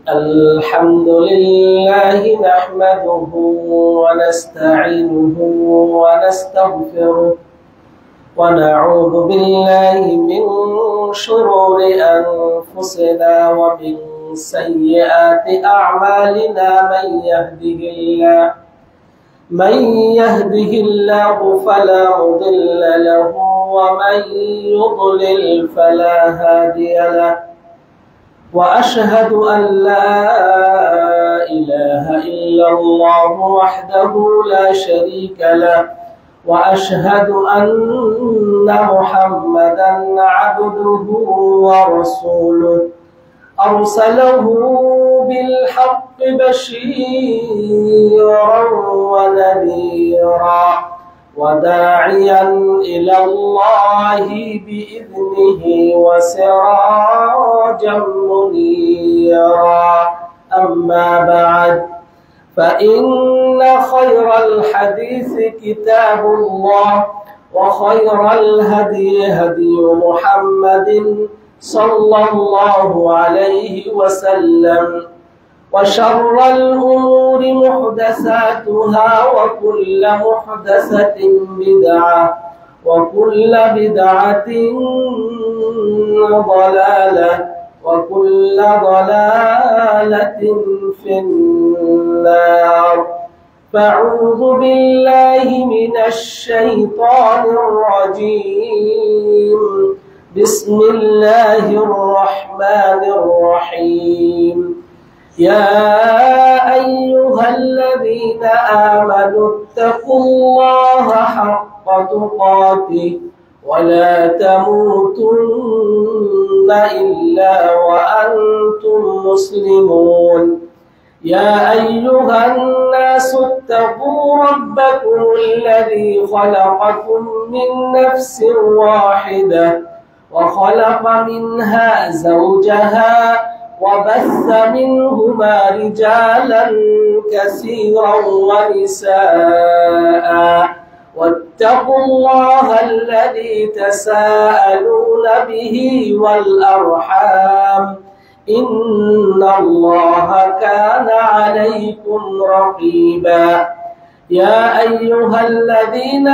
الحمد لله نحمده ونستعينه ونستغفره ونعوذ بالله من شرور أنفسنا ومن سيئات أعمالنا من يهده الله فلا مضل له ومن يضلل فلا هادي له وأشهد أن لا إله إلا الله وحده لا شريك له وأشهد أن محمدا عبده ورسوله أرسله بالحق بشيرا ونذيرا وداعيا إلى الله بإذنه وسراجا منيرا أما بعد فإن خير الحديث كتاب الله وخير الهدي هدي محمد صلى الله عليه وسلم وشر الأمور محدثاتها وكل محدثة بدعة وكل بدعة ضلالة وكل ضلالة في النار فأعوذ بالله من الشيطان الرجيم بسم الله الرحمن الرحيم يا أيها الذين آمنوا اتقوا الله حق تقاته ولا تموتن إلا وأنتم مسلمون يا أيها الناس اتقوا ربكم الذي خلقكم من نفس واحدة وخلق منها زوجها وبث منهما رجالا كثيرا ونساء واتقوا الله الذي تساءلون به والأرحام إن الله كان عليكم رقيبا يا أيها الذين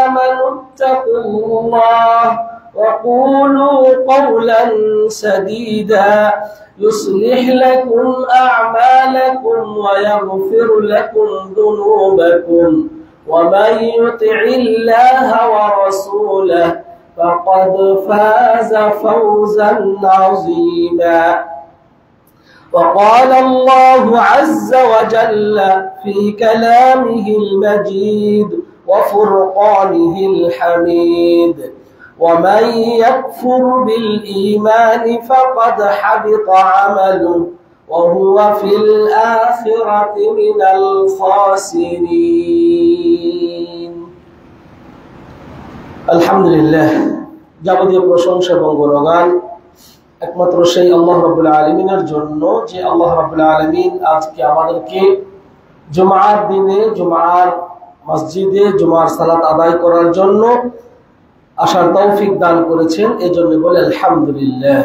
آمنوا اتقوا الله وقولوا قولا سديدا يصلح لكم أعمالكم ويغفر لكم ذنوبكم ومن يطع الله ورسوله فقد فاز فوزا عظيما. وقال الله عز وجل في كلامه المجيد وفرقانه الحميد: ومن يكفر بالإيمان فقد حبط عمله وهو في الآخرة من الخاسرين. আলহামদুলিল্লাহ, যাবতীয় প্রশংসা এবং গুণগান একমাত্র সেই আল্লাহ রাব্বুল আলামিনের জন্য, যে আল্লাহ রাব্বুল আলামিন আজকে আমাদেরকে জুমার দিনে জুমার মসজিদে জুমার সালাত আদায় করার জন্য আসার তৌফিক দান করেছেন। এজন্য বলে আলহামদুলিল্লাহ।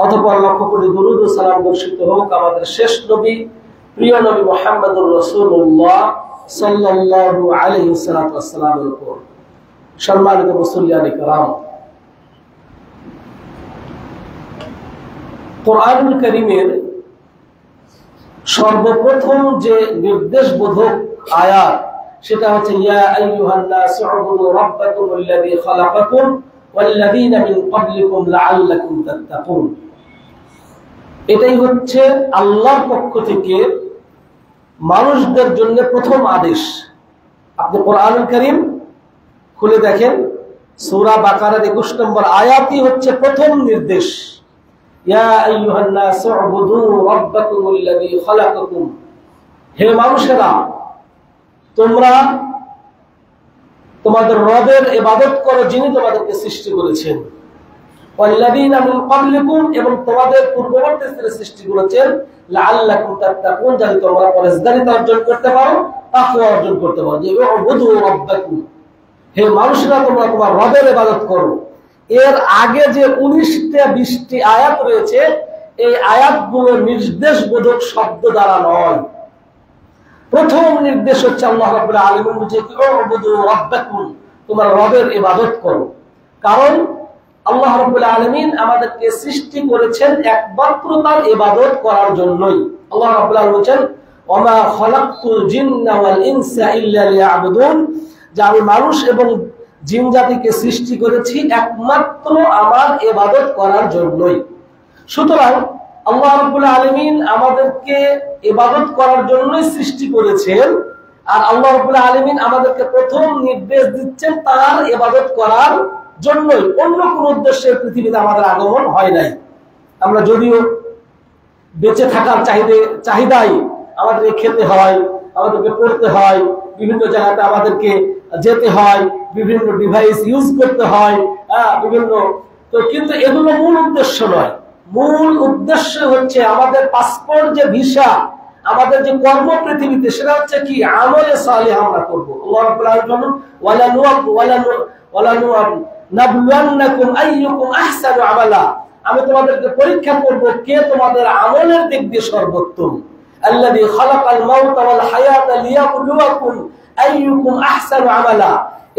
অতঃপর লক্ষ কোটি দুরূদ ও সালাম বর্ষিত হোক আমাদের শেষ নবী, প্রিয় নবী মুহাম্মদুর রাসূলুল্লাহ সাল্লাল্লাহু আলাইহি ওয়াসাল্লামের উপর। সম্মানিত মুসল্লিয়ানে কেরাম, কোরআনুল কারীমের সর্বপ্রথম যে নির্দেশবোধক আয়াত, সেটা হচ্ছে ইয়া আইয়ুহান নাসু উবুদু রাব্বাকুমুল্লাযী খালাকাকুম ওয়াল্লাযীনা মিন ক্বাবলিকুম লাআল্লাকুম তাত্তাকুন। এটাই হচ্ছে আল্লাহর পক্ষ থেকে মানুষদের জন্য প্রথম আদেশ। আপনি কোরআনুল কারীম খুলে দেখেন, সূরা বাকারার 21 নম্বর আয়াতই হচ্ছে প্রথম নির্দেশ। ইয়া আইয়ুহান নাসু উবুদু রাব্বাকুমুল্লাযী খালাকাকুম, হে মানুষেরা, তোমরা তোমাদের রবের ইবাদত করো যিনি তোমাদেরকে সৃষ্টি করেছেন। ওয়াল্লাযীনা মিন ক্বাবলিকুম, এবং তোমাদের পূর্ববর্তীদের সৃষ্টি করেছেন লাআল্লাকুম তাত্তাকুন, যাতে তোমরা পরহেজগারিতা অর্জন করতে পারো, তাকওয়া অর্জন করতে পারো। যে উবুদু রাব্বাকুম, হে মানুষেরা, তোমরা তোমার রবের ইবাদত করো। এর আগে যে 19টা 20টি আয়াত রয়েছে, এই আয়াতগুলো নির্দেশবোধক শব্দ দ্বারা নয়। প্রথম নির্দেশ হচ্ছে আল্লাহ রাব্বুল আলামিন বলেছে উবুদু রাব্বাকুম, তোমার রবের ইবাদত করো। কারণ আল্লাহ রাব্বুল আলামিন আমাদেরকে সৃষ্টি করেছেন একমাত্র তার ইবাদত করার জন্যই। আল্লাহ রাব্বুল আলামিন বলেছেন ওমা খালাকতুল জিন্না ওয়াল ইনসা ইল্লা লিয়াবুদুন, যে আমি মানুষ এবং জিন জাতিকে সৃষ্টি করেছি একমাত্র আমার ইবাদত করার জন্যই। সুতরাং আল্লাহ রাব্বুল আলামিন আমাদেরকে ইবাদত করার জন্যই সৃষ্টি করেছেন, আর আল্লাহ রাব্বুল আলামিন আমাদেরকে প্রথম নির্দেশ দিচ্ছেন তার ইবাদত করার জন্যই। অন্য কোন উদ্দেশ্যে পৃথিবীতে আমাদের আগমন হয় নাই। আমরা যদিও বেঁচে থাকার চাহিদাই আমাদেরকে খেতে হয়, আমাদেরকে পড়তে হয়, বিভিন্ন জায়গাতে আমাদেরকে যেতে হয়, বিভিন্ন ডিভাইস ইউজ করতে হয়, বিভিন্ন তো, কিন্তু এগুলো মূল উদ্দেশ্য নয়। মূল উদ্দেশ্য হচ্ছে আমাদের পাসপোর্ট যে ভিসা, আমাদের যে কর্ম পৃথিবীতে, সেটা হচ্ছে কি আমলে সালেহ আমরা করব। আল্লাহ রাব্বুল আলামিন বলেন ওয়ালা নাবলুয়ান্নাকুম আইয়ুকুম আহসানু আমালা, আমি তোমাদেরকে পরীক্ষা করব কে তোমাদের আমলের দিক দিয়ে সর্বোত্তম। আল্লাযী খালাকাল মাউতা ওয়াল হায়াতা লিয়াবলুয়াকুম আইয়ুকুম আহসানু আমালা,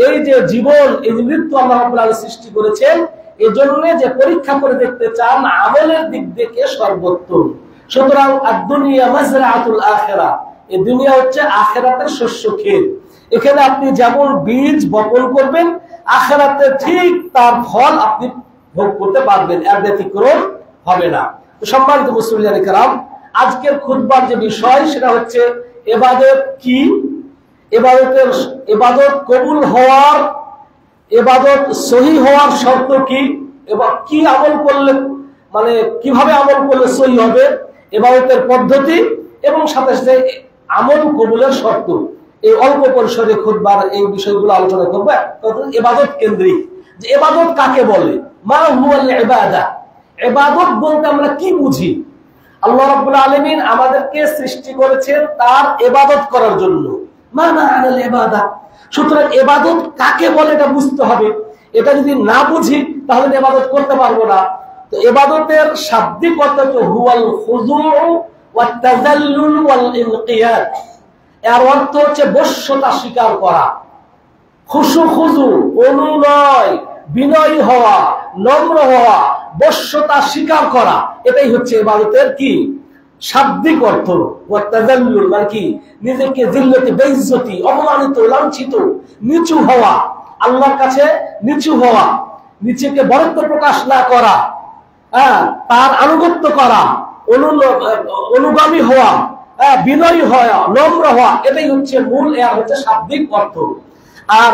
এই যে জীবন, এই যে মৃত্যু আল্লাহ রাব্বুল আলামিন সৃষ্টি করেছেন এজন্য যে পরীক্ষা করে দেখতে চান আমলের দিক দিয়ে কে সর্বোত্তম। সুতরাং আদ-দুনিয়া মাজরাআতুল আখিরাহ, এই দুনিয়া হচ্ছে আখিরাতের শস্য ক্ষেত। এখানে আপনি যেমন বীজ বপন করবেন, আখিরাতে ঠিক তার ফল আপনি ভোগ করতে পারবেন, এর ব্যতিক্রম হবে না। তো সম্মানিত মুসলিয়ানে কেরাম, আজকের খুতবার যে বিষয় সেটা হচ্ছে ইবাদত কি, ইবাদত কবুল হওয়ার, ইবাদত সহি হওয়ার শর্ত কি, এবং কি আমল করলে, মানে কিভাবে আমল করলে সহি হবে, ইবাদতের পদ্ধতি, এবং সাথে সাথে আমল কবুলের শর্ত। এই অল্প পরিসরে খুতবার এই বিষয়গুলো আলোচনা করবো। ইবাদত কেন্দ্রিক, যে ইবাদত কাকে বলে, মা হুয়াল ইবাদা, ইবাদত বলতে আমরা কি বুঝি। আল্লাহ রাব্বুল আলামিন আমাদেরকে সৃষ্টি করেছেন তার ইবাদত করার জন্য। মানা আল ইবাদা, সুতরাং ইবাদত কাকে বলে এটা বুঝতে হবে। এটা যদি না বুঝি তাহলে ইবাদত করতে পারবো না। তো ইবাদতের শাব্দিক অর্থ হচ্ছে হুয়াল খুযু' ওয়াত তাযাল্লুল ওয়াল ইনকিয়াদ। এর অর্থ হচ্ছে বশ্যতা স্বীকার করা, খুশু অনুনয়, বিনয়ী হওয়া, নম্র হওয়া, বশ্যতা স্বীকার করা। এটাই হচ্ছে ইবাদতের কি শাব্দিক অর্থ। ওয়াত তাযাল্লুল মানে কি নিজেকে জিল্লতি বেইজ্জতি, অপমানিত, লাঞ্ছিত, নিচু হওয়া, আল্লাহর কাছে নিচু হওয়া, নিচেকে বরত্ব প্রকাশ না করা, তার আনুগত্য করা, অনুগামী হওয়া, বিনয়ী হওয়া, নম্র হওয়া, এটাই হচ্ছে মূল, এর হচ্ছে শাব্দিক অর্থ। আর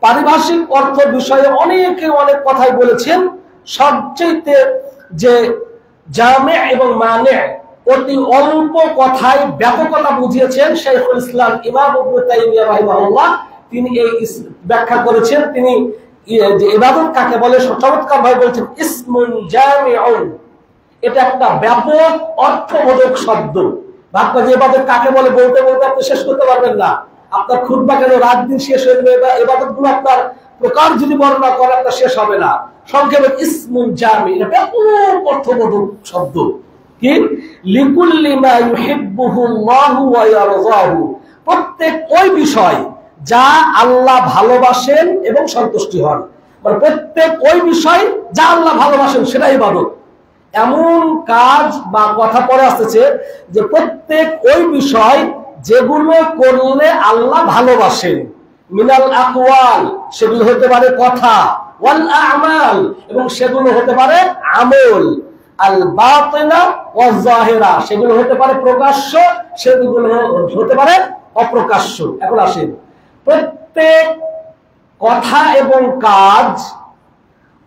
পারিভাষিক অর্থ বিষয়ে অনেকে অনেক কথাই বলেছেন। সবচেয়ে যে জামে এবং মানে অতি অল্প কথায় ব্যাপকতা বুঝিয়েছেন শাইখুল ইসলাম ইমাম ইবনে তাইমিয়া রাহিমাহুল্লাহ, তিনি এই ব্যাখ্যা করেছেন। তিনি যে ইবাদত কাকে বলে চমৎকার ভাবে বলছেন, ইসমুন জামিউন, এটা একটা ব্যাপক অর্থবোধক শব্দ। ভাবনা যে ইবাদত কাকে বলে বলতে বলতে আপনি শেষ করতে পারবেন না। আপনার খুতবা কেন রাত দিন শেষ হয়ে যাবে, ইবাদত গুলো আপনার প্রকার যদি বর্ণনা করে আপনার শেষ হবে না। সংক্ষেপে ইসমুন জামি, এটা ব্যাপক অর্থবোধক শব্দ। কি? লিকুল্লি মা ইউহিব্বুহু আল্লাহু ওয়া ইয়ারযাহু, প্রত্যেক ওই বিষয় যা আল্লাহ ভালোবাসেন এবং সন্তুষ্টি হন, মানে প্রত্যেক ওই বিষয় যা আল্লাহ ভালোবাসেন সেটাই ইবাদত। এমন কাজ বা কথা পরে আসছে যে প্রত্যেক ওই বিষয় যেগুলো করলে আল্লাহ ভালোবাসেন, মিনাল আকওয়াল, সেগুলো হতে পারে কথা, ওয়াল আমাল, এবং সেগুলো হতে পারে আমল, আল বাতিনা ওয়াজ যাহিরা, সেগুলো হতে পারে প্রকাশ্য, সেগুলো হতে পারে অপ্রকাশ্য। এখন আসেন, প্রত্যেক কথা এবং কাজ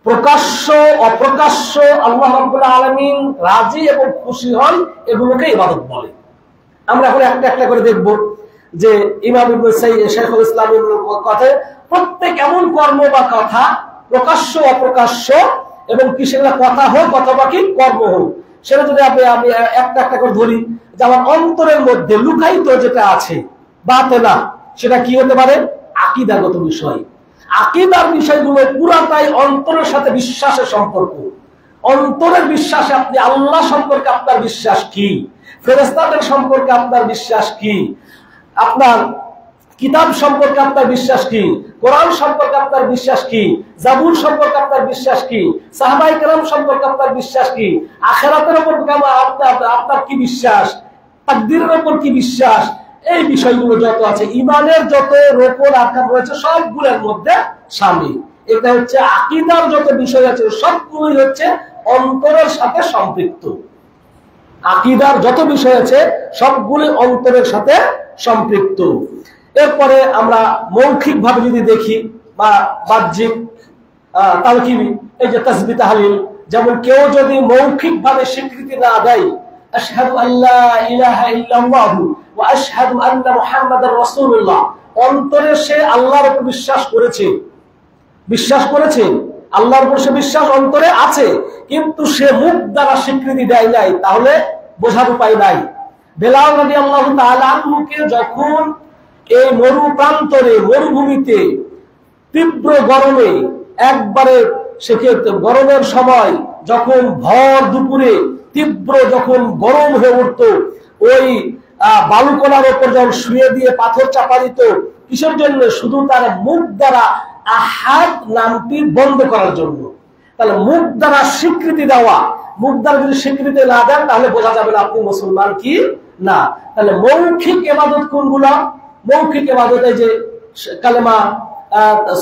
প্রকাশ্য অপ্রকাশ্য আল্লাহ রাব্বুল আলামিন রাজি এবং খুশি হন, এগুলোকে ইবাদত বলে। আমরা এখন একটা একটা করে দেখব যে ইমাম ইবনে শাইখুল ইসলামের কথায় প্রত্যেক এমন কর্ম বা কথা প্রকাশ্য অপ্রকাশ্য এবং কি সেগুলো কথা হোক অথবা কি কর্ম হোক, সেটা যদি আমি একটা একটা করে ধরি, যে আমার অন্তরের মধ্যে লুকায়িত যেটা আছে বাতেনা, সেটা কি হতে পারে? আকীদাগত বিষয়। আকীদার বিষয়গুলো পুরাটাই অন্তরের সাথে বিশ্বাসের সম্পর্ক। অন্তরের বিশ্বাসে আপনি আল্লাহ সম্পর্কে আপনার বিশ্বাস কি, ফেরেশতাদের সম্পর্কে আপনার বিশ্বাস কি, আপনার কিতাব সম্পর্কে আপনার বিশ্বাস কি, কোরআন সম্পর্কে আপনার বিশ্বাস কি, জাবুর সম্পর্কে আপনার বিশ্বাস কি, সাহাবায়ে কেরাম সম্পর্কে আপনার বিশ্বাস কি, আখিরাতের উপর আপনার কি বিশ্বাস, তাকদীরের উপর কি বিশ্বাস, এই বিষয়গুলো যত আছে, ঈমানের যত রোপণ আকার রয়েছে সবগুলোর মধ্যে শামিল। এটা হচ্ছে আকীদার যত বিষয় আছে সবগুলোই হচ্ছে অন্তরের সাথে সম্পৃক্ত। আকীদার যত বিষয় আছে সবগুলো অন্তরের সাথে সম্পৃক্ত। এরপরে আমরা মৌখিক ভাবে যদি দেখি বা বাহ্যিক, তাহলে কি, এই যে তাসবিহ তাহলিল, যেমন কেউ যদি মৌখিক ভাবে স্বীকৃতি না দেয়, আশহাদু আল্লা ইলাহা ইল্লাল্লাহু ওয়া আশহাদু আন্না মুহাম্মাদার রাসূলুল্লাহ, অন্তরে সে আল্লাহর উপর বিশ্বাস করেছে, আল্লাহর উপর সে বিশ্বাস অন্তরে আছে, কিন্তু সে মুখ দ্বারা স্বীকৃতি দেয় নাই, তাহলে বোঝার উপায় নাই। বেলাল রাদিয়াল্লাহু তাআলা আনহুকে যখন এই মরুপ্রান্তরে, মরুভূমিতে তীব্র গরমে, একবারে গরমের সময় যখন ভর দুপুরে তীব্র যখন গরম হয়ে উঠত, ওই বালুকণার উপর যখন শুয়ে দিয়ে পাথর চাপা দিত, কিসের জন্য? শুধু তার মুখ দ্বারা আহাদ নামটি বন্ধ করার জন্য। তাহলে মুখ দ্বারা স্বীকৃতি দেওয়া, মুখ দ্বারা যদি স্বীকৃতি না দেন তাহলে বোঝা যাবে না আপনি মুসলমান কি না। তাহলে মৌখিক ইবাদত কোনগুলো? মৌখিক ইবাদত এই যে কালেমা,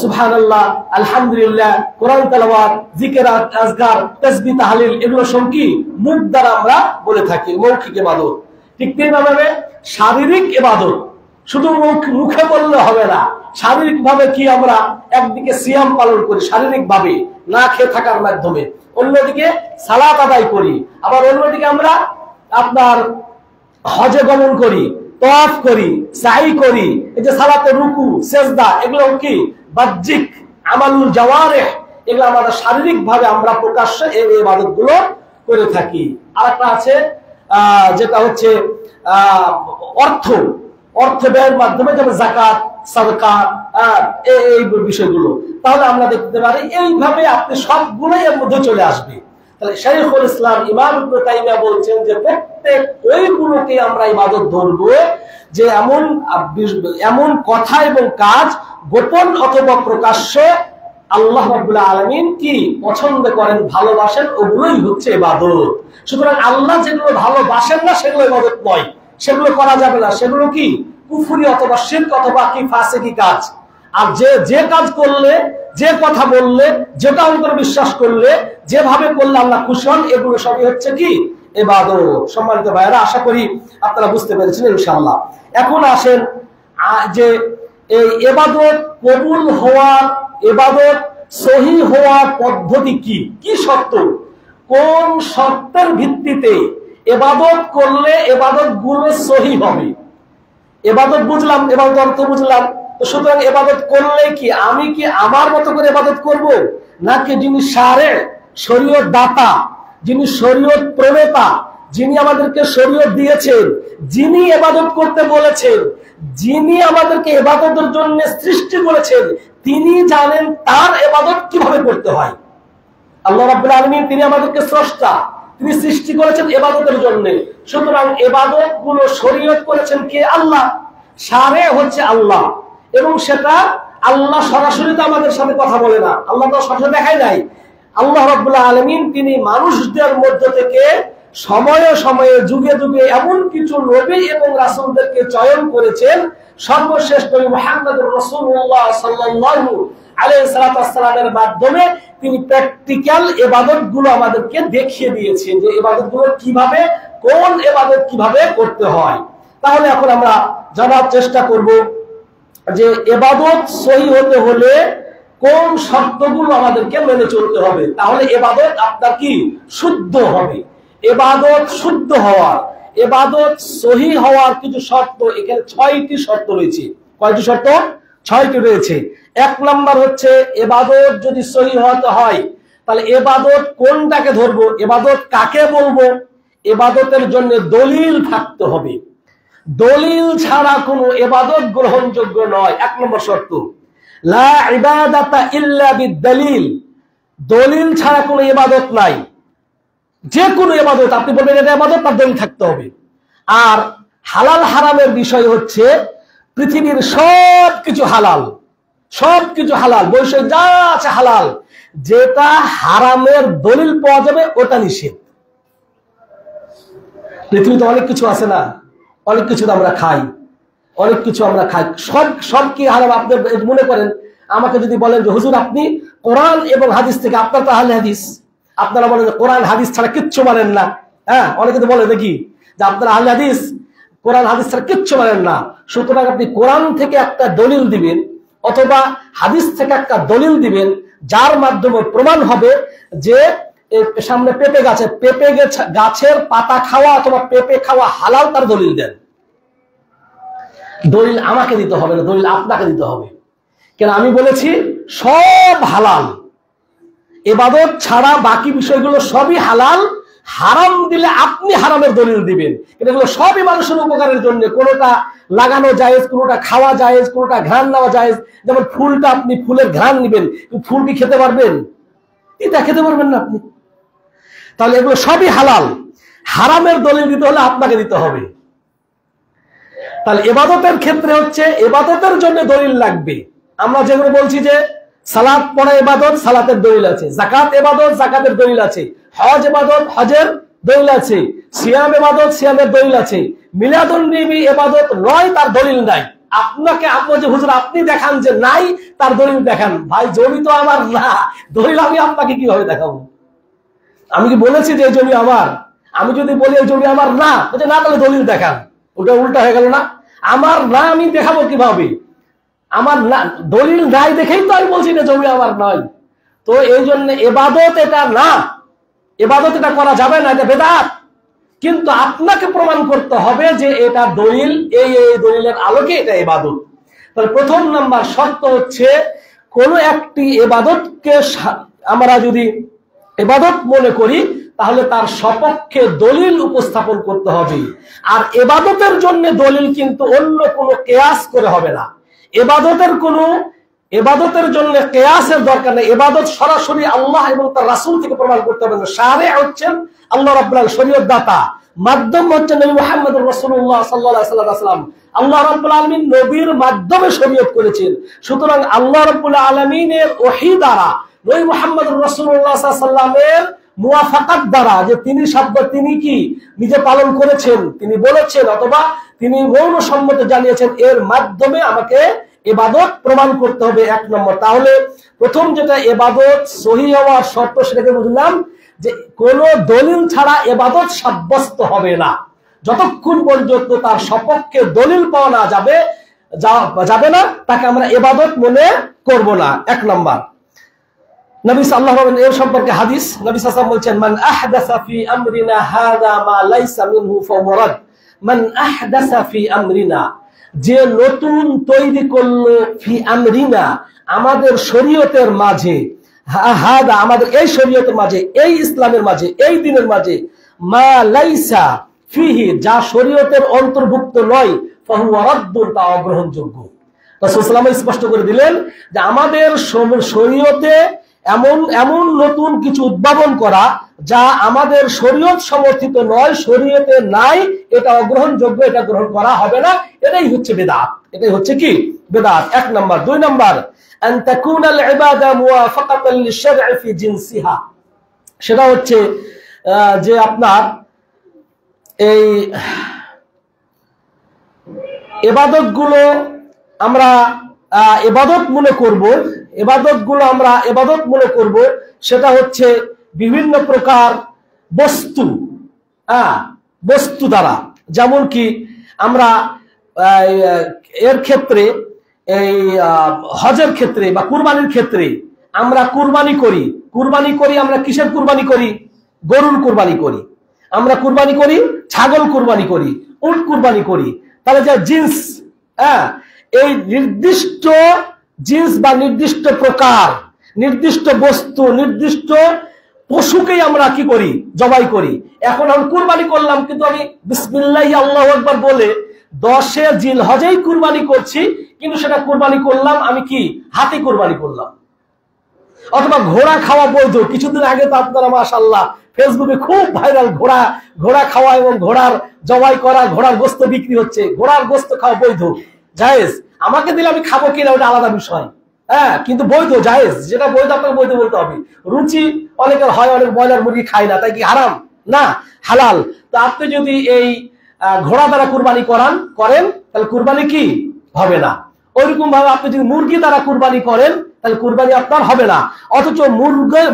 সুবহানাল্লাহ, আলহামদুলিল্লাহ, কোরআন তেলাওয়াত, জিকির আজকার, তাসবিহ তাহলিল, এগুলো সব কি মুখ দ্বারা আমরা বলে থাকি, মৌখিক ইবাদত। ঠিক তেমনিভাবে শারীরিক ইবাদত শুধু মুখে বললে হবে না, শারীরিক ভাবে কি আমরা একদিকে সিয়াম পালন করি শারীরিক ভাবে না খেয়ে থাকার মাধ্যমে, অন্যদিকে সালাত আদায় করি, আবার অন্যদিকে আমরা আপনার হজে গমন করি, তওয়াফ করি, সাই করি, এই যে সালাতের রুকু সেজদা, এগুলো কি বাহ্যিক আমালুল জাওয়ারিহ, এগুলো আমাদের শারীরিক ভাবে আমরা প্রকাশ্যে এই ইবাদত গুলো করে থাকি। আরেকটা আছে যেটা হচ্ছে অর্থ ব্যয়ের মাধ্যমে, যেমন যাকাত, সাদকা, এই বিষয়গুলো। তাহলে আমরা দেখতে পারি এইভাবে আপনি সবগুলোই এর মধ্যে চলে আসবে। তাহলে শাইখুল ইসলাম ইমাম ইবনে তাইমিয়া বলছেন যে প্রত্যেক ওইগুলোকে আমরা ইবাদত ধরবো যে এমন কথা এবং কাজ গোপন অথবা প্রকাশ্য আল্লাহ রাব্বুল আলামিন কি পছন্দ করেন, ভালোবাসেন, ওগুলোই হচ্ছে ইবাদত। সুতরাং আল্লাহ যেগুলো ভালোবাসেন না সেগুলো ইবাদত নয়, সেগুলো করা যাবে না, সেগুলো কি কুফরি অথবা শিরক অথবা কি ফাসিকি কাজ। আর যে কাজ করলে, যে কথা বললে, যেটা অন্তরে বিশ্বাস করলে, যেভাবে করলে আল্লাহ খুশি হন, এগুলো সবই হচ্ছে কি ইবাদত। সম্মানিত ভাইয়েরা, আশা করি আপনারা বুঝতে পেরেছেন ইনশাআল্লাহ। এখন আসেন যে এই ইবাদত কবুল হওয়ার, ইবাদত সহি হওয়ার পদ্ধতি কি, কি শর্ত, কোন শর্তের ভিত্তিতে ইবাদত করলে ইবাদত গুলো সহি হবে। ইবাদত বুঝলাম, ইবাদত অর্থ বুঝলাম, তো সুতরাং ইবাদত করলে কি আমি কি আমার মতো করে ইবাদত করব, নাকি যিনি শারে শরীয়ত দাতা, যিনি শরীয়ত প্রণেতা, যিনি আমাদেরকে শরীয়ত দিয়েছেন, যিনি ইবাদত করতে বলেছেন, যিনি আমাদেরকে ইবাদতের জন্য সৃষ্টি করেছেন, তিনি জানেন তার ইবাদত কিভাবে করতে হয়। আল্লাহ রাব্বুল আলামিন তিনি আমাদেরকে স্রষ্টা, তিনি সৃষ্টি করেছেন ইবাদতের জন্য। সুতরাং ইবাদত গুলো শরীয়ত করেছেন কে? আল্লাহ। শারে হচ্ছে আল্লাহ, এবং সেটা আল্লাহ সরাসরি তো আমাদের সাথে কথা বলে না, আল্লাহ তো সরাসরি দেখায় নাই। আল্লাহ রাব্বুল আলামিন তিনি মানুষদের মধ্য থেকে সময়ে সময়ে যুগে যুগে এমন কিছু নবী এবং রাসূলদেরকে চয়ন করেছেন, সর্বশেষ নবী মুহাম্মদুর রাসূলুল্লাহ সাল্লাল্লাহু আলাইহি সাল্লামের মাধ্যমে তিনি প্র্যাকটিক্যাল ইবাদত গুলো আমাদেরকে দেখিয়ে দিয়েছেন যে ইবাদত গুলো কিভাবে, কোন ইবাদত কিভাবে করতে হয়। তাহলে এখন আমরা জানার চেষ্টা করব যে ইবাদত সহি হতে হলে কোন শর্তগুলো আমাদেরকে মেনে চলতে হবে, তাহলে ইবাদত আপনার কি শুদ্ধ হবে। ইবাদত শুদ্ধ হওয়ার, ইবাদত সহি হওয়ার কিছু শর্ত, এখানে 6টি শর্ত রয়েছে। কয়টি শর্ত? 6টি রয়েছে। 1 নম্বর হচ্ছে ইবাদত যদি সহি হতে হয় তাহলে ইবাদত কোনটাকে ধরবো, ইবাদত কাকে বলবো, ইবাদতের জন্য দলিল থাকতে হবে। দলিল ছাড়া কোনো ইবাদত গ্রহণযোগ্য নয়। 1 নম্বর শর্ত, লা ইবাদাতা ইল্লা বিদ-দলিল। দলিল ছাড়া কোনো ইবাদত নাই। যে কোনো ইবাদত আপনি বলবেন এটা ইবাদত, তার দলিল থাকতে হবে। আর হালাল হারামের বিষয় হচ্ছে পৃথিবীর সবকিছু হালাল, সবকিছু হালাল, বৈষয়িক যা আছে হালাল, যেটা হারামের দলিল পাওয়া যাবে ওটা নিষেধ। পৃথিবীতে অনেক কিছু আছে না, অনেক কিছু আমরা খাই, অনেক কিছু আমরা খাই, সব কি হারাম? আপনি মনে করেন আমাকে যদি বলেন যে হুজুর আপনি কোরআন এবং হাদিস থেকে, আপনার তো আহলে হাদিস, আপনারা বলেন যে কোরআন হাদিস ছাড়া কিচ্ছু মানেন না। হ্যাঁ, অনেকে তো বলে দেখি যে আপনারা আহলে হাদিস, কোরআন হাদিস ছাড়া কিচ্ছু মানেন না। সুতরাং আপনি কোরআন থেকে একটা দলিল দিবেন অথবা হাদিস থেকে একটা দলিল দিবেন, যার মাধ্যমে প্রমাণ হবে যে সামনে পেঁপে গাছে, পেঁপে গাছের পাতা খাওয়া অথবা পেঁপে খাওয়া হালাল, তার দলিল দেন। দলিল আমাকে দিতে হবে না, দলিল আপনাকে দিতে হবে। কেন? আমি বলেছি সব হালাল, ইবাদত ছাড়া বাকি বিষয়গুলো সবই হালাল। হারাম দিলে আপনি হারামের দলিল দিবেন, এগুলো সবই মানুষের উপকারের জন্য। কোনোটা লাগানো জায়েজ, কোনোটা খাওয়া জায়েজ, কোনোটা ঘ্রাণ নেওয়া জায়েজ। যেমন ফুলটা, আপনি ফুলের ঘ্রাণ নিবেন, ফুল কি খেতে পারবেন? এটা খেতে পারবেন না আপনি। তাহলে এগুলো সবই হালাল। হারামের দলিল দিতে হলে আপনাকে দিতে হবে। তাহলে ইবাদতের ক্ষেত্রে হচ্ছে ইবাদতের জন্য দলিল লাগবে। আমরা যেগুলো বলছি যে সালাত পড়া ইবাদত, সালাতের দলিল আছে। যাকাত ইবাদত, যাকাতের দলিল আছে। হজ ইবাদত, হজের দলিল আছে। সিয়াম ইবাদত, সিয়ামের দলিল আছে। মিলাদুন নবী ইবাদত নয়, তার দলিল নাই। আপনাকে আপনি যে হুজুর আপনি দেখান যে নাই, তার দলিল দেখান। ভাই জমি তো আমার না, দলিল আমি আপনাকে কিভাবে দেখাবো? আমি কি বলেছি যে এই জমি আমার? আমি যদি বলি এই জমি আমার না, না তাহলে দলিল দেখান। ওটা উল্টা হয়ে গেল না? আমার না আমি দেখাবো কিভাবে? আমার না, দলিল নাই দেখেই তো আমি বলছি যে জমি আমার নয়। তো এই জন্য ইবাদত এটা না, ইবাদত এটা করা যাবে না, এটা বেদাত। কিন্তু আপনাকে প্রমাণ করতে হবে যে এটা দলিল, এই দলিলের আলোকে এটা ইবাদত। তাহলে 1 নাম্বার শর্ত হচ্ছে কোন একটি ইবাদতকে আমরা যদি ইবাদত মনে করি তাহলে তার সপক্ষে দলিল উপস্থাপন করতে হবে। আর ইবাদতের জন্য দলিল কিন্তু অন্য কোনো কিয়াস করে হবে না। ইবাদতের জন্য কিয়াসের দরকার নেই। ইবাদত সরাসরি আল্লাহ এবং তার রাসূল থেকে প্রমাণ করতে হবে। শারে হচ্ছেন আল্লাহ রাব্বুল আলামিন, শরীয়ত দাতা, মাধ্যম হচ্ছেন নবী মুহাম্মদুর রাসূলুল্লাহ সাল্লাল্লাহু আলাইহি ওয়াসাল্লাম। আল্লাহ রাব্বুল আলামিন নবীর মাধ্যমে শরীয়ত করেছেন। সুতরাং আল্লাহ রাব্বুল আলামিনের ওহী দ্বারা নবী মুহাম্মদুর রাসূলুল্লাহ সাল্লাল্লাহু আলাইহি ওয়াসাল্লামের মুওয়াফাকাত দ্বারা, যে তিনি শব্দ তিনি কি নিজে পালন করেছেন, তিনি বলেছেন অথবা তিনি মৌন সম্মত জানিয়েছেন, এর মাধ্যমে আমাকে ইবাদত প্রমাণ করতে হবে 1 নম্বর। তাহলে প্রথম যেটা ইবাদত সহিহ হওয়ার শর্ত, সেটাকে বুঝলাম যে কোন দলিল ছাড়া ইবাদত সাব্যস্ত হবে না, যতক্ষণ পর্যন্ত তার সপক্ষে দলিল পাওয়া না যাবে না, তাকে আমরা ইবাদত মনে করব না। 1 নম্বর। নবী সাল্লাল্লাহু আলাইহি ওয়াসাল্লাম এর সম্পর্কে হাদিস, নবী সাল্লাল্লাহু আলাইহি ওয়াসাল্লাম বলছেন, মান আহদাসা ফি আমরিনা হাযা মা লাইসা মিনহু ফাহুয়া রাদ। মান আহদাসা ফি আমরিনা, যে নতুন তৈরি করলো, ফি আমরিনা আমাদের শরীয়তের মাঝে, হাদা আমাদের এই শরীয়তের মাঝে, এই ইসলামের মাঝে, এই দ্বীনের মাঝে, মা লাইসা ফিহি যা শরীয়তের অন্তর্ভুক্ত নয়, ফাহুয়া রাদ্দুন তা অগ্রহণযোগ্য। রাসূল সাল্লাল্লাহু আলাইহি ওয়াসাল্লাম স্পষ্ট করে দিলেন যে আমাদের শরীয়তে এমন নতুন কিছু উদ্ভাবন করা যা আমাদের শরীয়ত সমর্থিত নয়, শরীয়তে নাই, এটা অগ্রহণযোগ্য, এটা গ্রহণ করা হবে না। এটাই হচ্ছে বিদআত, এটাই হচ্ছে কি বিদআত। 1 নম্বর। 2 নম্বর, আন তাকুনা আল ইবাদা মুওয়াফাকাতান লিশ-শারঈ ফি জিনসিহা, সেটা হচ্ছে যে আপনার এই ইবাদতগুলো আমরা ইবাদত মনে করব, আমরা ইবাদত মনে করব, সেটা হচ্ছে বিভিন্ন প্রকার বস্তু, বস্তু দ্বারা। যেমন কি আমরা এর ক্ষেত্রে, এই হজের ক্ষেত্রে বা কুরবানির ক্ষেত্রে আমরা কুরবানি করি। আমরা কিসের কুরবানি করি? গরুর কুরবানি করি, আমরা কুরবানি করি, ছাগল কুরবানি করি, উট কুরবানি করি। তাহলে যে জিন্স, এই নির্দিষ্ট জিন্স বা নির্দিষ্ট প্রকার, নির্দিষ্ট বস্তু, নির্দিষ্ট পশুকেই আমরা কি করি? জবাই করি। এখন আমি কুরবানি করলাম, কিন্তু আমি বিসমিল্লাহ আল্লাহু আকবার বলে 10 জিলহজেই কুরবানি করছি, কিন্তু সেটা কুরবানি করলাম আমি কি হাতে কুরবানি করলাম। অথবা ঘোড়া খাওয়া বৈধ। কিছুদিন আগে তো আপনারা মাশাআল্লাহ ফেসবুকে খুব ভাইরাল, ঘোড়া খাওয়া এবং ঘোড়ার জবাই করা, ঘোড়ার গোশত বিক্রি হচ্ছে। ঘোড়ার গোশত খাওয়া বৈধ, জায়েজ। আমাকে দিলে আমি খাবো কিনা ওটা আলাদা বিষয়, কিন্তু বৈধ, জায়েজ। যেটা বৈধ আপনাকে বৈধ বলতে হবে। রুচি অনেকের হয়, অনেক ব্রয়লার মুরগি খায় না, তাই কি হারাম? না, হালাল। তো আপনি যদি এই ঘোড়া দ্বারা কুরবানি করেন তাহলে কুরবানি কি হবে না। ওইরকম ভাবে আপনি যদি মুরগি দ্বারা কুরবানি করেন তাহলে কুরবানি আপনার হবে না। অথচ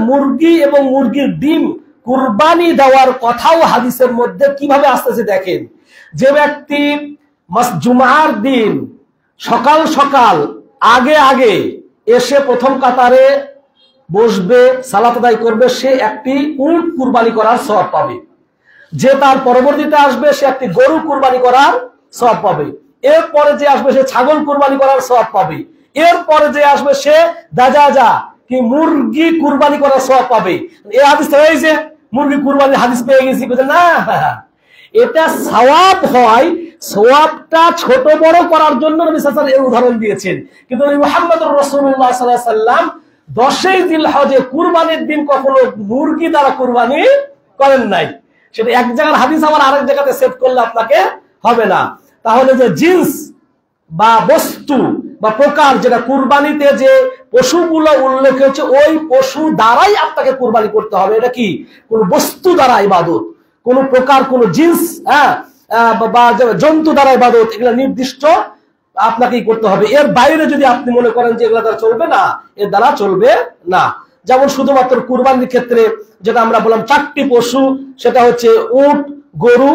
মুরগি এবং মুরগির ডিম কুরবানি দেওয়ার কথাও হাদিসের মধ্যে কিভাবে আসতেছে দেখেন। যে ব্যক্তি জুমার দিন সকাল সকাল আগে এসে প্রথম কাতারে বসবে, সালাত আদায় করবে, সে একটি উট কুরবানি করার সওয়াব পাবে। যে তার পরবর্তীতে আসবে সে একটি গরু কুরবানি করার সওয়াব পাবে। এরপরে যে আসবে সে ছাগল কুরবানি করার সওয়াব পাবে। এরপরে যে আসবে সে দাজা কি মুরগি কুরবানি করার সওয়াব পাবে। এই হাদিস এই যে মুরগি কুরবানির হাদিস পেয়ে গেছি, না, এটা সওয়াব হয়, সওয়াবটা ছোট বড় করার জন্য নবী সাল্লাল্লাহু আলাইহি ওয়াসাল্লাম এর উদাহরণ দিয়েছেন। কিন্তু নবী মুহাম্মদুর রাসূলুল্লাহ সাল্লাল্লাহু আলাইহি ওয়াসাল্লাম 10 জিলহজে কুরবানির দিন কখনো মুরগি দ্বারা কুরবানি করেন নাই। সেটা এক জায়গার হাদিস আবার আরেক জায়গাতে সেট করলে আপনাকে হবে না। তাহলে যে জিন্স বা বস্তু বা প্রকার, যেটা কুরবানিতে যে পশুগুলো উল্লেখ হয়েছে, ওই পশু দ্বারাই আপনাকে কুরবানি করতে হবে। এটা কি কোন বস্তু দ্বারা ইবাদত, কোন প্রকার, কোন জিন্স বা জন্তু দ্বারা ইবাদত, এগুলো নির্দিষ্ট আপনাকেই করতে হবে। এর বাইরে যদি আপনি মনে করেন যে এগুলো দ্বারা চলবে না, এর দ্বারা চলবে না। যেমন শুধুমাত্র কুরবানির ক্ষেত্রে যেটা আমরা বললাম 4টি পশু, সেটা হচ্ছে উট, গরু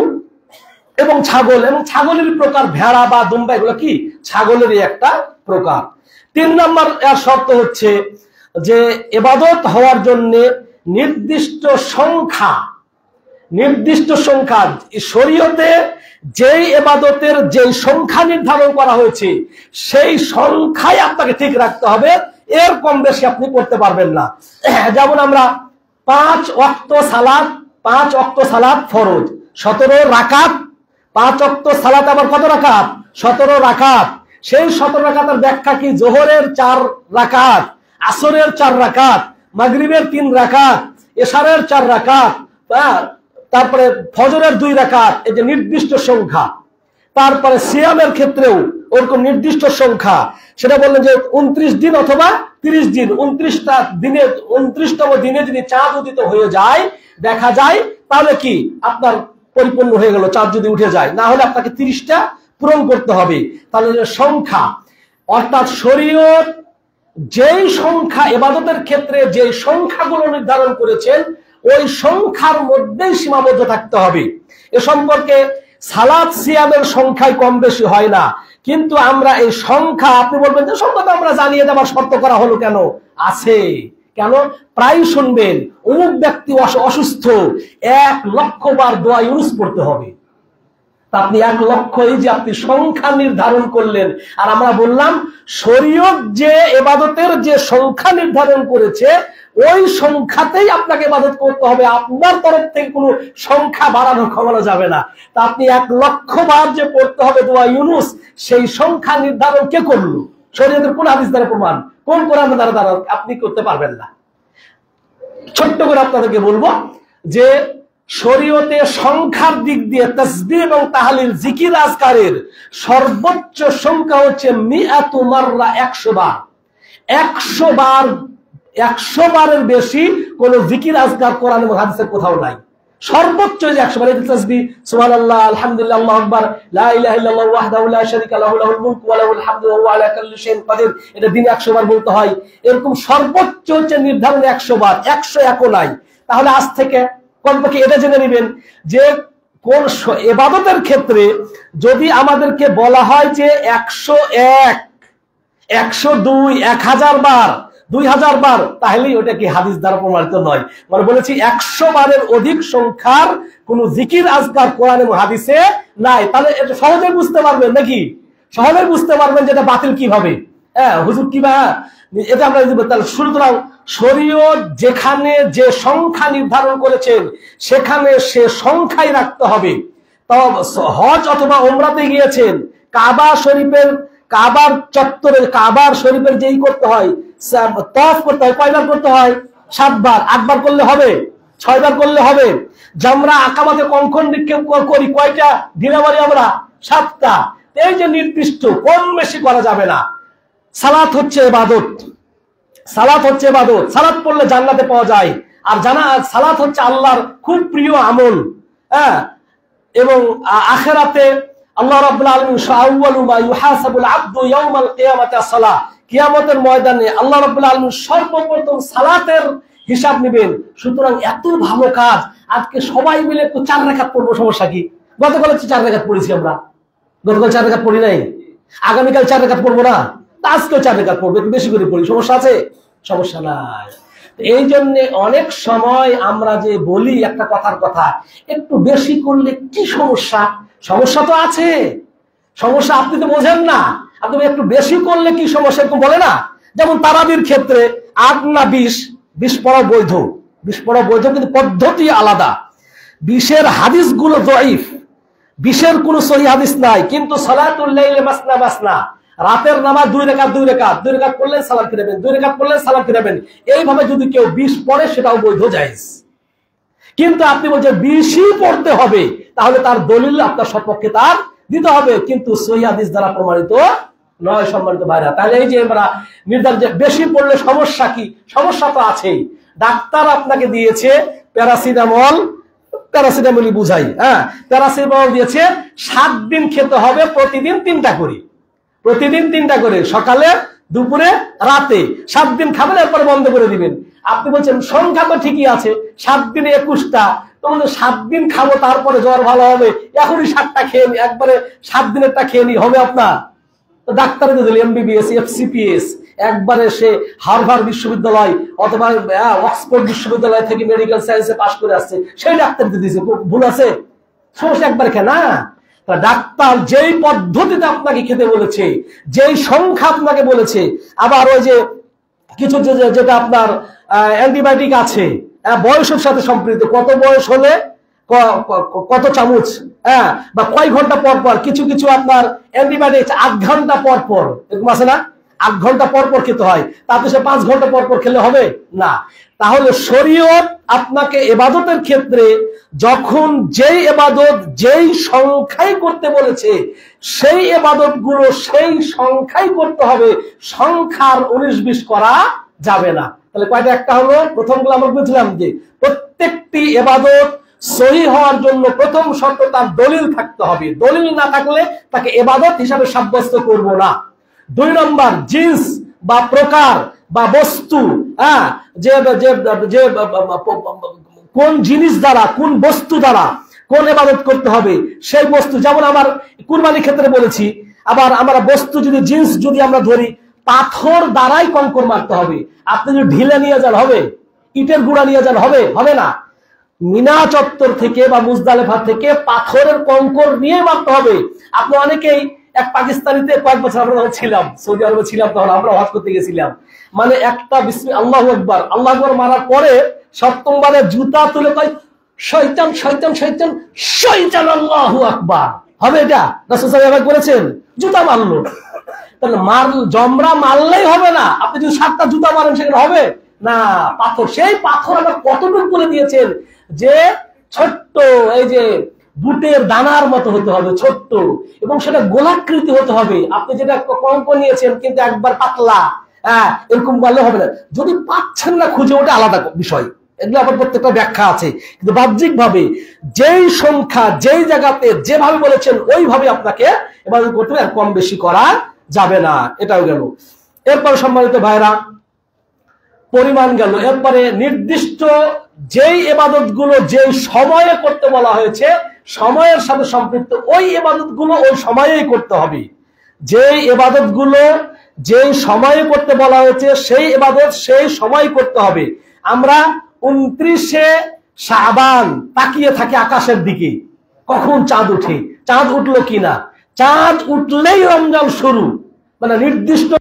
এবং ছাগল। এবং ছাগলের প্রকার ভেড়া বা দুম্বা, এগুলো কি ছাগলেরই একটা প্রকার। 3 নম্বর এর শর্ত হচ্ছে যে ইবাদত হওয়ার জন্য নির্দিষ্ট সংখ্যা, শরীয়তে যেই ইবাদতের যেই সংখ্যা নির্ধারণ করা হয়েছে সেই সংখ্যায় আপনাকে ঠিক রাখতে হবে। এর কম বেশি আপনি করতে পারবেন না। যেমন আমরা 5 ওয়াক্ত সালাত ফরজ, 17 রাকাত। 5 ওয়াক্ত সালাত আবার কত রাকাত? 17 রাকাত। সেই 17 রাকাতের ব্যাখ্যা কি? জোহরের 4 রাকাত, আসরের 4 রাকাত, মাগরিবের 3 রাকাত, এশারের 4 রাকাত, তারপরে ফজরের 2 রাকাত। এই যে নির্দিষ্ট সংখ্যা। তারপরে সিয়ামের ক্ষেত্রেও ওরকম নির্দিষ্ট সংখ্যা। সেটা বললেন যে 29 দিন অথবা 30 দিন। 29তম দিনে যদি চাঁদ উদিত হয়ে যায়, দেখা যায়, তাহলে কি আপনার পরিপূর্ণ হয়ে গেল। চাঁদ যদি উঠে যায়, না হলে আপনাকে 30টা পূরণ করতে হবে। তাহলে সংখ্যা, অর্থাৎ শরীয়ত যেই সংখ্যা ইবাদতের ক্ষেত্রে যে সংখ্যাগুলো নির্ধারণ করেছেন ওই সংখ্যার মধ্যেই সীমাবদ্ধ থাকতে হবে। এ সম্পর্কে সালাত সিয়ামের সংখ্যায় কম বেশি হয় না, কিন্তু আমরা এই সংখ্যা, আপনি বলবেন যে সংখ্যা তো আমরা জানিয়ে দেওয়ার শর্ত করা হলো কেন? আছে কেন? প্রায় শুনবেন অমুক ব্যক্তি অসুস্থ, 1,00,000 বার দোয়া ইউনুস পড়তে হবে। আপনি 1,00,000 এই যে আপনি সংখ্যা নির্ধারণ করলেন, আর আমরা বললাম শরীয়ত যে ইবাদতের যে সংখ্যা নির্ধারণ করেছে ওই সংখ্যাতেই আপনাকে ইবাদত করতে হবে, আপনার তরফ থেকে কোনো সংখ্যা বাড়ানো কমানো যাবে না। তা আপনি 1,00,000 বার যে পড়তে হবে দোয়া ইউনুস, সেই সংখ্যা নির্ধারণ কে করলো? শরীয়তের কোন হাদিস দ্বারা প্রমাণ, কোন কোরআন দ্বারা আপনি করতে পারবেন না। ছোট্ট করে আপনাদেরকে বলবো যে শরীয়তে সংখ্যার দিক দিয়ে তাসবিহ এবং তাহলিল জিকির আজকারের সর্বোচ্চ সংখ্যা হচ্ছে মিআতু মাররা, 100 বার। 100 বার, 100 বারের বেশি কোন জিকির আজকার কোরআন এবং হাদিসের কোথাও নাই। সর্বোচ্চ যে 100 বার। তাসবিহ সুবহানাল্লাহ, আলহামদুলিল্লাহ, আল্লাহু আকবার, লা ইলাহা ইল্লাল্লাহ ওয়াহদাহু লা শারীকা লাহু লাহুল মুলকু ওয়া লাহুল হামদু ওয়া হুয়া আলা কুল্লি শাইইন কাদির, এটা দিনে 100 বার বলতে হয়। এরকম সর্বোচ্চ হচ্ছে নির্ধারণ 100 বার, 101ও নাই। তাহলে আজ থেকে কমপক্ষে এটা জেনে নেবেন যে কোন ইবাদতের ক্ষেত্রে যদি আমাদেরকে বলা হয় যে 101, 102, 1000 বার, 2000 বার, তাহলেই ওটা কি হাদিস দ্বারা প্রমাণিত নয়। মানে বলেছি 100 বারের অধিক সংখ্যার কোন জিকির আজকার কোরআন এবং হাদিসে নাই। তাহলে এটা সহজে বুঝতে পারবেন নাকি? সহজে বুঝতে পারবেন যে এটা বাতিল কিভাবে। হ্যাঁ হুজুর কিবা এটা আমরা তাহলে সুতরাং শরীয়ত যেখানে যে সংখ্যা নির্ধারণ করেছেন সেখানে সে সংখ্যাই রাখতে হবে। তো হজ অথবা ওমরাতে গিয়েছেন, কাবা শরীফের, কাবার চত্বরে কাবার শরীফের যেই করতে হয়, তওয়াফ করতে হয়, কয়বার করতে হয়? 7 বার। 8 বার করলে হবে? 6 বার করলে হবে? জামরা আকাবাতে কঙ্কন নিক্ষেপ করি কয়টা দিনে বাড়ি আমরা? 7টা। এই যে নির্দিষ্ট, কম বেশি করা যাবে না। সালাত হচ্ছে ইবাদত, সালাত হচ্ছে ইবাদত। সালাত পড়লে জান্নাতে পাওয়া যায়। আর সালাত হচ্ছে আল্লাহর খুব প্রিয় আমল। হ্যাঁ, এবং আখিরাতে আল্লাহ রাব্বুল আলামিন আউয়ালু মা ইউহাসাবুল আবদু ইয়াউমাল কিয়ামাতি as-সালাহ, কিয়ামতের ময়দানে আল্লাহ রাব্বুল আলামিন সর্বপ্রথম সালাতের হিসাব নেবেন। সুতরাং এত ভালো কাজ, আজকে সবাই মিলে একটু 4 রাকাত পড়বো, সমস্যা কি? গতকাল 4 রাকাত পড়েছি আমরা, গতকাল 4 রাকাত পড়ি নাই, আগামীকাল 4 রাকাত পড়বো না, আজকেও 4 রাকাত পড়বো, একটু বেশি করে পড়ি, সমস্যা আছে? সমস্যা নাই। এই জন্য অনেক সময় আমরা যে বলি একটা কথার কথা, একটু বেশি করলে কি সমস্যা? সমস্যা তো আছে, সমস্যা আপনি তো বোঝেন না। আপনি একটু বেশি করলে কি সমস্যা এরকম বলে না। যেমন তারাবির ক্ষেত্রে 8 না 20 পড়া বৈধ, 20 পড়া বৈধ, কিন্তু পদ্ধতি আলাদা। 20-এর হাদিসগুলো যঈফ, 20-এর কোনো সহিহ হাদিস নাই। কিন্তু সালাতুল লাইল মাসনা মাসনা, রাতের নামাজ 2 রাকাত 2 রাকাত, 2 রাকাত পড়লেন সালাম ফিরাবেন, 2 রাকাত পড়লেন সালাম ফিরাবেন, এইভাবে যদি কেউ 20 পড়ে সেটাও বৈধ, জায়েজ। কিন্তু আপনি বলছেন 20ই পড়তে হবে, তাহলে তার দলিল আপনার সপক্ষে তার দিতে হবে, কিন্তু সহিহ হাদিস দ্বারা প্রমাণিত নয়। সম্মানিত ভাইরা, তাহলে এই যে আমরা নির্ধারণ যে বেশি পড়লে সমস্যা কি? সমস্যা তো আছেই। ডাক্তার আপনাকে দিয়েছে প্যারাসিটামল, প্যারাসিটামলই বুঝাই, হ্যাঁ, প্যারাসিটামল দিয়েছে 7 দিন খেতে হবে, প্রতিদিন 3টা করে, প্রতিদিন 3টা করে, সকালে, দুপুরে, রাতে। 7 দিন খাবেন, এরপরে বন্ধ করে দিবেন। আপনি বলছেন সংখ্যা তো ঠিকই আছে, 7 দিনে 21টা, তো 7 দিন খাবো তারপরে জ্বর ভালো হবে, এখনই 7টা খেয়ে নি, একবারে 7 দিনেরটা খেয়ে নি, হবে আপনার? তো ডাক্তারের দিল MBBS, FCPS, একবারে সে হার্ভার্ড বিশ্ববিদ্যালয় অথবা অক্সফোর্ড বিশ্ববিদ্যালয় থেকে মেডিকেল সায়েন্সে পাশ করে আসছে, সেই ডাক্তার দিয়েছে, ভুল আছে? সমস্যা একবার খেয়ে না। ডাক্তার যেই পদ্ধতিতে আপনাকে খেতে বলেছে, যেই সংখ্যা আপনাকে বলেছে, আবার ওই যে কিছু যেটা আপনার অ্যান্টিবায়োটিক আছে বয়সের সাথে সম্পৃক্ত, কত বয়স হলে কত চামচ, হ্যাঁ, বা কয় ঘন্টা পর পর, কিছু কিছু আপনার অ্যান্টিবায়োটিক 8 ঘন্টা পর পর, এরকম আছে না, 8 ঘন্টা পর পর খেতে হয়, তাতে সে 5 ঘন্টা পর পর খেলে হবে না। তাহলে শরীয়ত আপনাকে ইবাদতের ক্ষেত্রে যখন যেই ইবাদত যেই সংখ্যায় করতে বলেছে, সেই ইবাদত গুলো সেই সংখ্যায় করতে হবে, সংখ্যার 19-20 করা যাবে না। তাহলে কয়টা? একটা হলো, প্রথমগুলো আমরা বুঝলাম যে প্রত্যেকটি ইবাদত সহিহ হওয়ার জন্য প্রথম শর্ত তার দলিল থাকতে হবে, দলিল না থাকলে তাকে ইবাদত হিসাবে সাব্যস্ত করব না। 2 নম্বর জিন্স বা প্রকার বা বস্তু, হ্যাঁ, যে কোন জিনিস দ্বারা, কোন বস্তু দ্বারা কোন ইবাদত করতে হবে সেই বস্তু। যেমন আমার কুরবানির ক্ষেত্রে বলেছি, আবার আমরা বস্তু যদি জিন্স যদি আমরা ধরি, পাথর দ্বারাই কঙ্কর মারতে হবে। আপনি যদি ঢিলে নিয়ে যান হবে, ইটের গুঁড়া নিয়ে যান হবে, হবে না। মিনা চত্বর থেকে বা মুজদালেফা থেকে পাথরের কঙ্কর নিয়ে মারতে হবে। আপনি অনেকেই, এক পাকিস্তানিতে কয়েক বছর আমরা যখন ছিলাম, সৌদি আরবে ছিলাম, তখন আমরা হজ করতে গেছিলাম, মানে একটা আল্লাহু আকবার, আল্লাহু আকবার মারার পরে 7ম বারে জুতা তুলে কয় শয়তান শয়তান শয়তান শয়তান, আল্লাহু আকবার। হবে এটা? রাসূল সাল্লাল্লাহু আলাইহি ওয়াসাল্লাম করেছেন? জুতা মারলো। তাহলে জমরা মারলেই হবে না, আপনি যদি 7টা জুতা মারেন সেখানে হবে না। পাথর, সেই পাথর আবার কতটুকু করে দিয়েছেন, যে ছোট্ট এই যে বুটের দানার মতো হতে হবে, ছোট্ট, এবং সেটা গোলাকৃতি হতে হবে। আপনি যেটা কঙ্ক নিয়েছেন কিন্তু একবার পাতলা, হ্যাঁ, এরকম বললে হবে না। যদি পাচ্ছেন না খুঁজে, ওটা আলাদা বিষয়, এগুলো আবার প্রত্যেকটা ব্যাখ্যা আছে। কিন্তু বাহ্যিক ভাবে যেই সংখ্যা, যেই জায়গাতে যেভাবে বলেছেন ওইভাবে আপনাকে এবার করতে হবে, কম বেশি করা যাবে না। এটাও গেল। এরপর সম্মানিত ভাইরা, পরিমাণ গেল। এরপরে নির্দিষ্ট যেই ইবাদত গুলো যেই সময়ে করতে বলা হয়েছে, সময়ের সাথে সম্পৃক্ত ওই ইবাদত গুলো ওই সময়েই করতে হবে। যেই ইবাদত গুলো যেই সময়ে করতে বলা হয়েছে সেই ইবাদত সেই সময় করতে হবে। আমরা 29শে শাবান তাকিয়ে থাকি আকাশের দিকে, কখন চাঁদ উঠে, চাঁদ উঠলো কিনা, চাঁদ উঠলেই রমজান শুরু, মানে নির্দিষ্ট